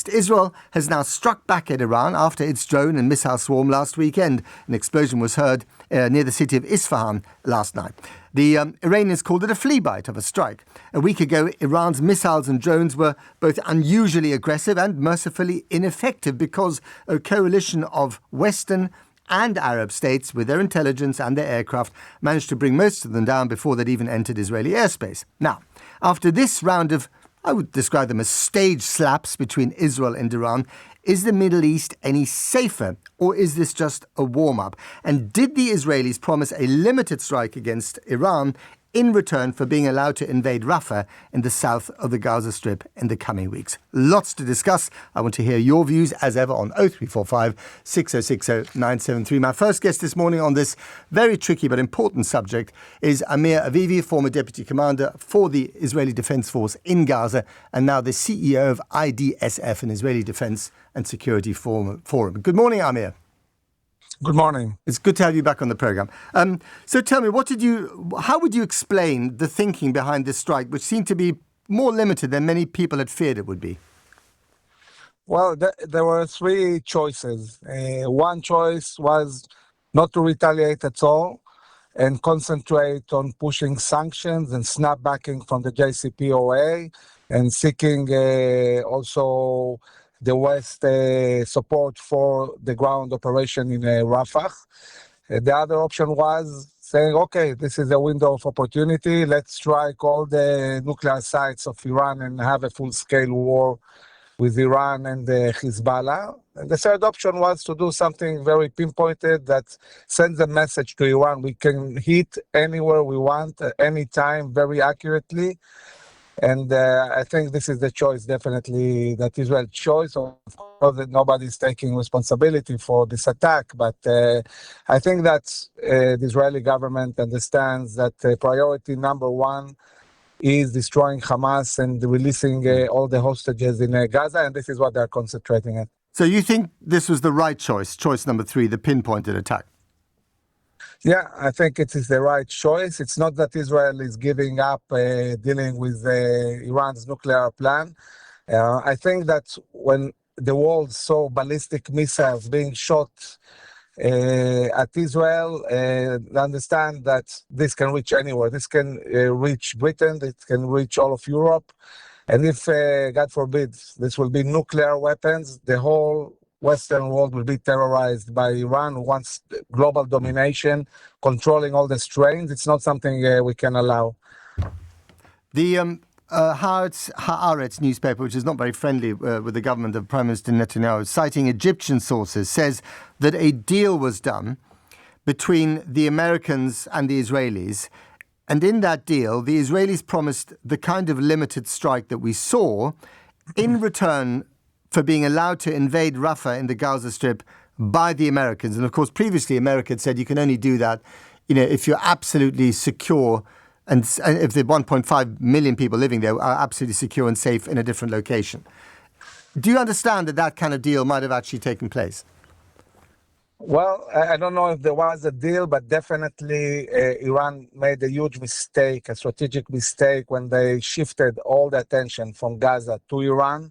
Israel has now struck back at Iran after its drone and missile swarm last weekend. An explosion was heard near the city of Isfahan last night. The Iranians called it a flea bite of a strike. A week ago, Iran's missiles and drones were both unusually aggressive and mercifully ineffective because a coalition of Western and Arab states, with their intelligence and their aircraft, managed to bring most of them down before they'd even entered Israeli airspace. Now, after this round of, I would describe them as stage slaps between Israel and Iran, is the Middle East any safer, or is this just a warm-up? And did the Israelis promise a limited strike against Iran in return for being allowed to invade Rafah in the south of the Gaza Strip in the coming weeks? Lots to discuss. I want to hear your views, as ever, on 0345 6060 973. My first guest this morning on this very tricky but important subject is Amir Avivi, former deputy commander for the Israeli Defense Force in Gaza, and now the CEO of IDSF, an Israeli Defense and Security Forum. Good morning, Amir. Good morning. It's good to have you back on the program. So tell me, how would you explain the thinking behind this strike, which seemed to be more limited than many people had feared it would be? Well, there were three choices. One choice was not to retaliate at all and concentrate on pushing sanctions and snapbacking from the JCPOA and seeking also the West support for the ground operation in Rafah. The other option was saying, okay, this is a window of opportunity. Let's strike all the nuclear sites of Iran and have a full-scale war with Iran and Hezbollah. And the third option was to do something very pinpointed that sends a message to Iran. We can hit anywhere we want, at any time, very accurately. And I think this is the choice, definitely, that Israel chose. Of course, that nobody's taking responsibility for this attack, but I think that the Israeli government understands that priority number one is destroying Hamas and releasing all the hostages in Gaza, and this is what they're concentrating on. So you think this was the right choice number three, the pinpointed attack? Yeah, I think it is the right choice. It's not that Israel is giving up dealing with Iran's nuclear plan. I think that when the world saw ballistic missiles being shot at Israel, they understand that this can reach anywhere. This can reach Britain, it can reach all of Europe. And if, God forbid, this will be nuclear weapons, the whole Western world will be terrorized by Iran who wants global domination, controlling all the strains. It's not something we can allow. The Haaretz newspaper, which is not very friendly with the government of Prime Minister Netanyahu, citing Egyptian sources, says that a deal was done between the Americans and the Israelis. And in that deal, the Israelis promised the kind of limited strike that we saw in return for being allowed to invade Rafah in the Gaza Strip by the Americans. And of course, previously, America had said you can only do that, if you're absolutely secure and if the 1.5 million people living there are absolutely secure and safe in a different location. Do you understand that that kind of deal might have actually taken place? Well, I don't know if there was a deal, but definitely Iran made a huge mistake, a strategic mistake, when they shifted all the attention from Gaza to Iran.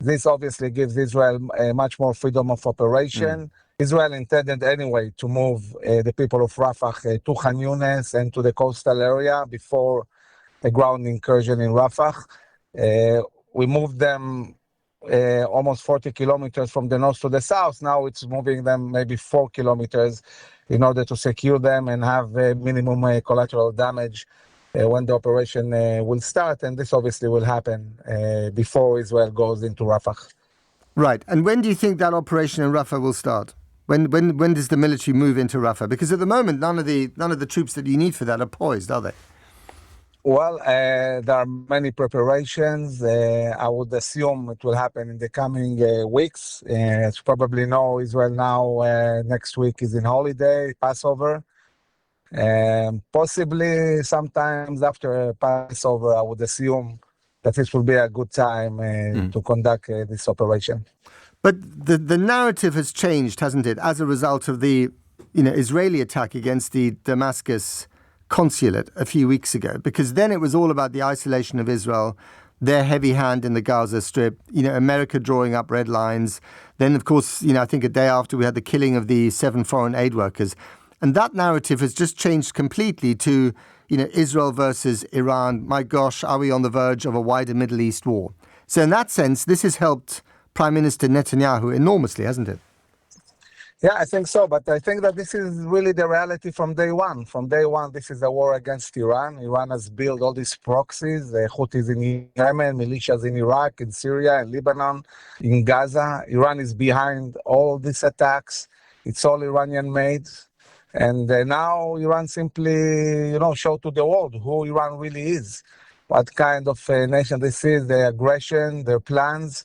This obviously gives Israel much more freedom of operation. Israel intended anyway to move the people of Rafah to Khan Yunis and to the coastal area before a ground incursion in Rafah. We moved them almost 40 kilometers from the north to the south. Now it's moving them maybe 4 kilometers in order to secure them and have minimum collateral damage when the operation will start. And this obviously will happen before Israel goes into Rafah. Right. And when do you think that operation in Rafah will start? When does the military move into Rafah? Because at the moment, none of the troops that you need for that are poised, are they? Well, there are many preparations. I would assume it will happen in the coming weeks. As you probably know, Israel now next week is in holiday, Passover. Possibly sometimes after Passover, I would assume that this will be a good time to conduct this operation. But the narrative has changed, hasn't it, as a result of the Israeli attack against the Damascus consulate a few weeks ago, because then it was all about the isolation of Israel, their heavy hand in the Gaza Strip, America drawing up red lines. Then, of course, I think a day after we had the killing of the 7 foreign aid workers. And that narrative has just changed completely to, Israel versus Iran. My gosh, are we on the verge of a wider Middle East war? So in that sense, this has helped Prime Minister Netanyahu enormously, hasn't it? Yeah, I think so. But I think that this is really the reality from day one. From day one, this is a war against Iran. Iran has built all these proxies, the Houthis in Yemen, militias in Iraq, in Syria, in Lebanon, in Gaza. Iran is behind all these attacks. It's all Iranian made. And now Iran simply, showed to the world who Iran really is, what kind of nation this is, their aggression, their plans.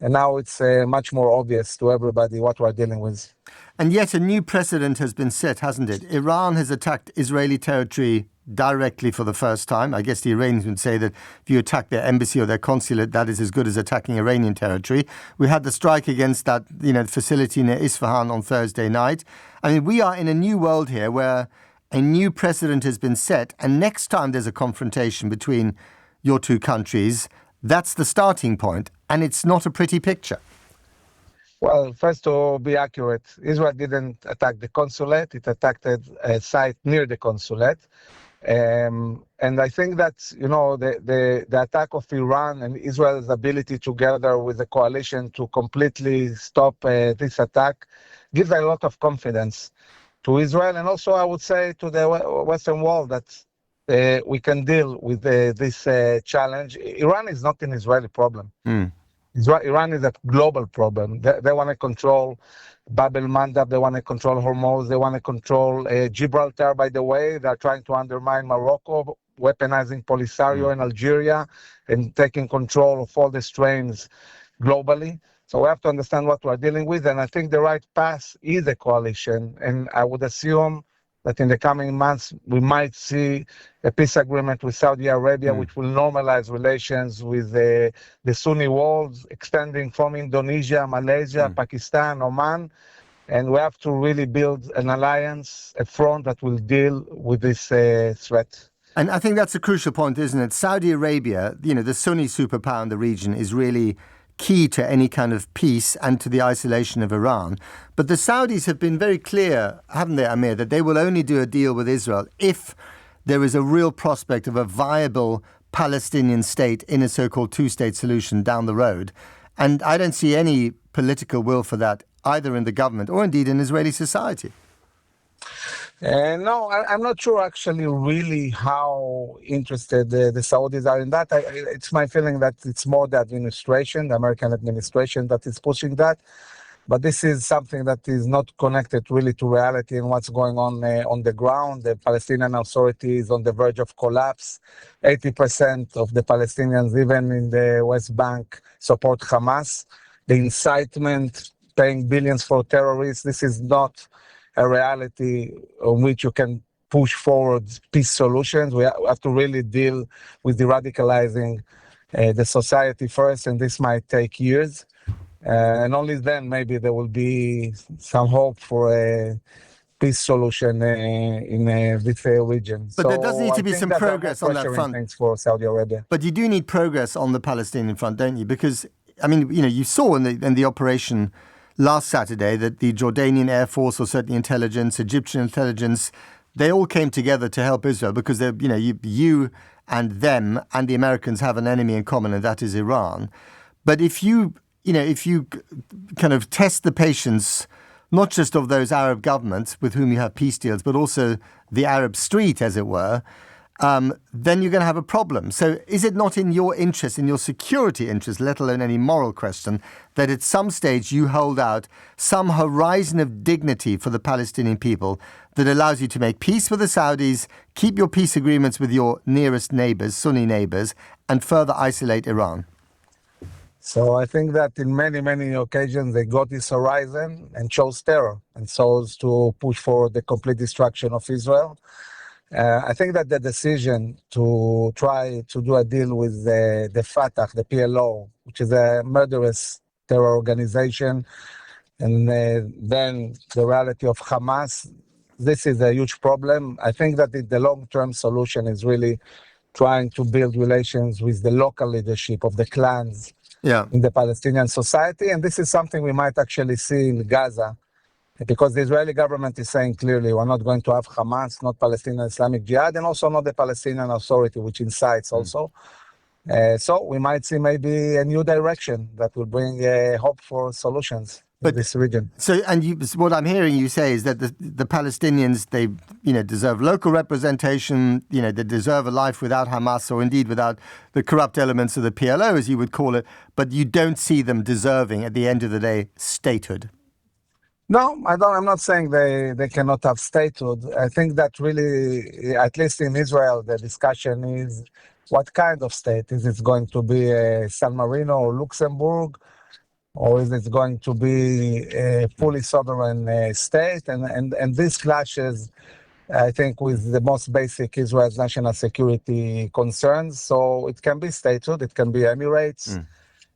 And now it's much more obvious to everybody what we're dealing with. And yet a new precedent has been set, hasn't it? Iran has attacked Israeli territory directly for the first time. I guess the Iranians would say that if you attack their embassy or their consulate, that is as good as attacking Iranian territory. We had the strike against that, facility near Isfahan on Thursday night. I mean, we are in a new world here where a new precedent has been set. And next time there's a confrontation between your two countries, that's the starting point. And it's not a pretty picture. Well, first, to be accurate, Israel didn't attack the consulate. It attacked a site near the consulate. And I think that, the attack of Iran and Israel's ability together with the coalition to completely stop this attack gives a lot of confidence to Israel. And also, I would say to the Western world that we can deal with this challenge. Iran is not an Israeli problem. Iran is a global problem. They want to control Bab el-Mandab, they want to control Hormuz, they want to control Gibraltar, by the way. They're trying to undermine Morocco, weaponizing Polisario in Algeria, and taking control of all the strains globally. So we have to understand what we're dealing with, and I think the right path is a coalition. And I would assume that in the coming months, we might see a peace agreement with Saudi Arabia, which will normalize relations with the Sunni world, extending from Indonesia, Malaysia, Pakistan, Oman. And we have to really build an alliance, a front that will deal with this threat. And I think that's a crucial point, isn't it? Saudi Arabia, the Sunni superpower in the region, is really key to any kind of peace and to the isolation of Iran. But the Saudis have been very clear, haven't they, Amir, that they will only do a deal with Israel if there is a real prospect of a viable Palestinian state in a so-called two-state solution down the road. And I don't see any political will for that either in the government or indeed in Israeli society. No, I'm not sure actually really how interested the Saudis are in that. It's my feeling that it's more the administration, the American administration, that is pushing that. But this is something that is not connected really to reality and what's going on the ground. The Palestinian Authority is on the verge of collapse. 80% of the Palestinians, even in the West Bank, support Hamas. The incitement, paying billions for terrorists, this is not a reality on which you can push forward peace solutions. We have to really deal with the radicalizing the society first, and this might take years. And only then maybe there will be some hope for a peace solution in this region. But there does need to be some progress on that front. Thanks for Saudi Arabia. But you do need progress on the Palestinian front, don't you? Because, I mean, you saw in the operation last Saturday that the Jordanian Air Force, or certainly intelligence, Egyptian intelligence, they all came together to help Israel because you and them and the Americans have an enemy in common, and that is Iran. But if you kind of test the patience, not just of those Arab governments with whom you have peace deals, but also the Arab street, as it were, then you're going to have a problem. So is it not in your interest, in your security interest, let alone any moral question, that at some stage you hold out some horizon of dignity for the Palestinian people that allows you to make peace with the Saudis, keep your peace agreements with your nearest neighbors, Sunni neighbors, and further isolate Iran? So I think that in many, many occasions they got this horizon and chose terror and chose to push for the complete destruction of Israel. I think that the decision to try to do a deal with the Fatah, the PLO, which is a murderous terror organization, and then the reality of Hamas, this is a huge problem. I think that the long-term solution is really trying to build relations with the local leadership of the clans in the Palestinian society. And this is something we might actually see in Gaza, because the Israeli government is saying clearly we're not going to have Hamas, not Palestinian Islamic Jihad, and also not the Palestinian Authority, which incites also. So we might see maybe a new direction that will bring hope for solutions in this region. So, what I'm hearing you say is that the Palestinians, they, deserve local representation. They deserve a life without Hamas, or indeed without the corrupt elements of the PLO, as you would call it. But you don't see them deserving, at the end of the day, statehood. No, I'm not saying they cannot have statehood. I think that really, at least in Israel, the discussion is what kind of state. Is it going to be San Marino or Luxembourg? Or is it going to be a fully sovereign state? And this clashes, I think, with the most basic Israel's national security concerns. So it can be statehood, it can be Emirates,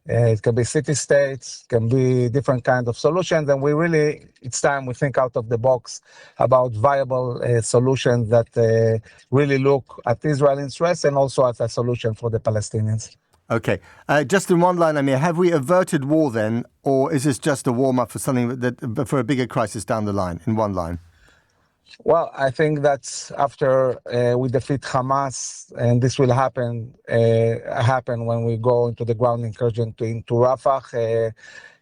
it can be city-states, it can be different kinds of solutions. And it's time we think out of the box about viable solutions that really look at Israel's interests and also as a solution for the Palestinians. Okay. Just in one line, Amir, have we averted war then, or is this just a warm-up for something for a bigger crisis down the line, in one line? Well, I think that after we defeat Hamas, and this will happen when we go into the ground incursion into Rafah,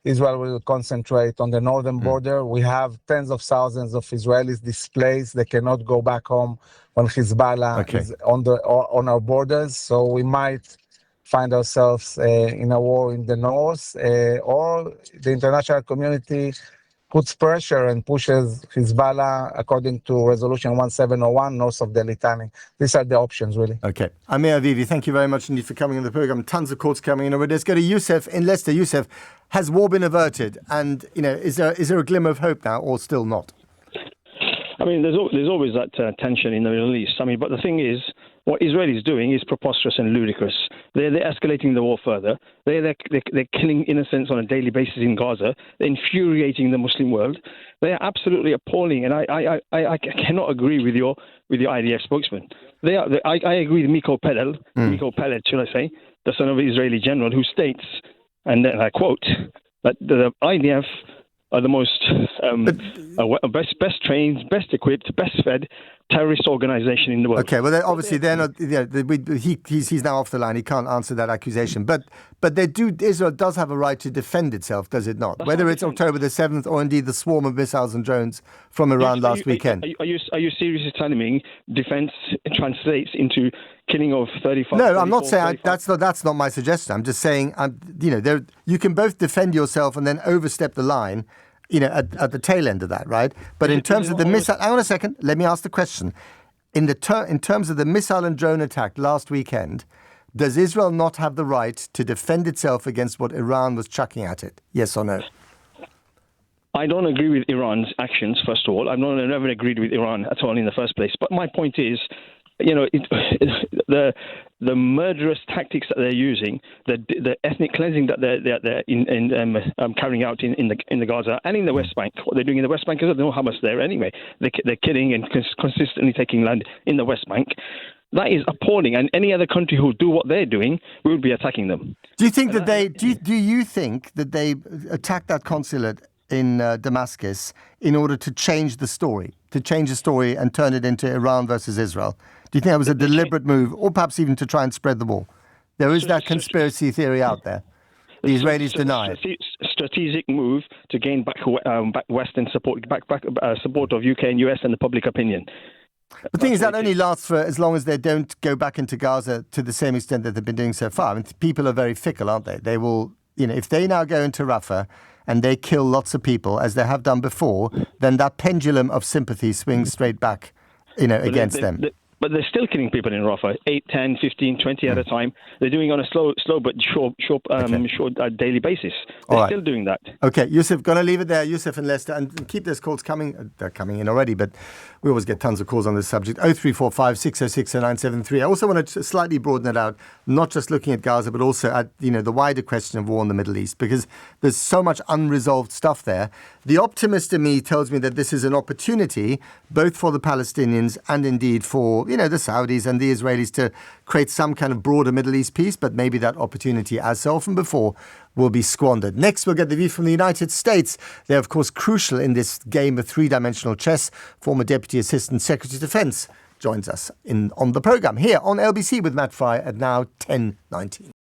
Israel will concentrate on the northern border. We have tens of thousands of Israelis displaced. They cannot go back home when Hezbollah is on our borders. So we might find ourselves in a war in the north, or the international community puts pressure and pushes Hezbollah according to Resolution 1701 north of the Litani. These are the options, really. Okay. Amir, Avivi, thank you very much indeed for coming on the program. Tons of calls coming in. Let's go to Yousef in Leicester. Yousef, has war been averted? And, is there a glimmer of hope now, or still not? I mean, there's always that tension in the Middle East. I mean, but the thing is, what Israel is doing is preposterous and ludicrous. They're escalating the war further. They're killing innocents on a daily basis in Gaza. They're infuriating the Muslim world. They are absolutely appalling, and I cannot agree with your IDF spokesman. I agree with Miko Peled, shall I say, the son of an Israeli general, who states, and then I quote, that the IDF are the most best trained, best equipped, best fed terrorist organization in the world. Okay, well, obviously they're not. He's now off the line. He can't answer that accusation. But they do. Israel does have a right to defend itself, does it not? Whether it's October the 7th or indeed the swarm of missiles and drones from Iran last weekend. Are you seriously telling me defense translates into killing of 35? No, I'm not saying that's not my suggestion. I'm just saying, you can both defend yourself and then overstep the line, at the tail end of that, right? But in terms of the missile, hang on a second, let me ask the question. In terms of the missile and drone attack last weekend, does Israel not have the right to defend itself against what Iran was chucking at it? Yes or no? I don't agree with Iran's actions, first of all. I've never agreed with Iran at all in the first place. But my point is, the murderous tactics that they're using, the ethnic cleansing that they're carrying out in the Gaza and in the West Bank. What they're doing in the West Bank, because there's no Hamas there anyway. They're killing and consistently taking land in the West Bank. That is appalling. And any other country who do what they're doing, we would be attacking them. Do you think do you think that they attacked that consulate in Damascus in order to change the story and turn it into Iran versus Israel? Do you think that was a deliberate move, or perhaps even to try and spread the war? There is that conspiracy theory out there. The Israelis deny it. Strategic move to gain back Western support, support of UK and US and the public opinion. The thing is, that only lasts for as long as they don't go back into Gaza to the same extent that they've been doing so far. I mean, people are very fickle, aren't they? They will, if they now go into Rafah and they kill lots of people, as they have done before, then that pendulum of sympathy swings straight back, against them. But they're still killing people in Rafah, 8, 10, 15, 20 at a time. They're doing it on a slow but short daily basis. They're still doing that. Okay, Yousef, going to leave it there. Yousef and Leicester, and keep those calls coming. They're coming in already, but we always get tons of calls on this subject. 0345 606 0973. I also want to slightly broaden it out, not just looking at Gaza, but also at the wider question of war in the Middle East, because there's so much unresolved stuff there. The optimist in me tells me that this is an opportunity, both for the Palestinians and indeed for the Saudis and the Israelis to create some kind of broader Middle East peace, but maybe that opportunity, as so often before, will be squandered. Next, we'll get the view from the United States. They're, of course, crucial in this game of three-dimensional chess. Former Deputy Assistant Secretary of Defense joins us on the programme here on LBC with Matt Frei at now 10:19.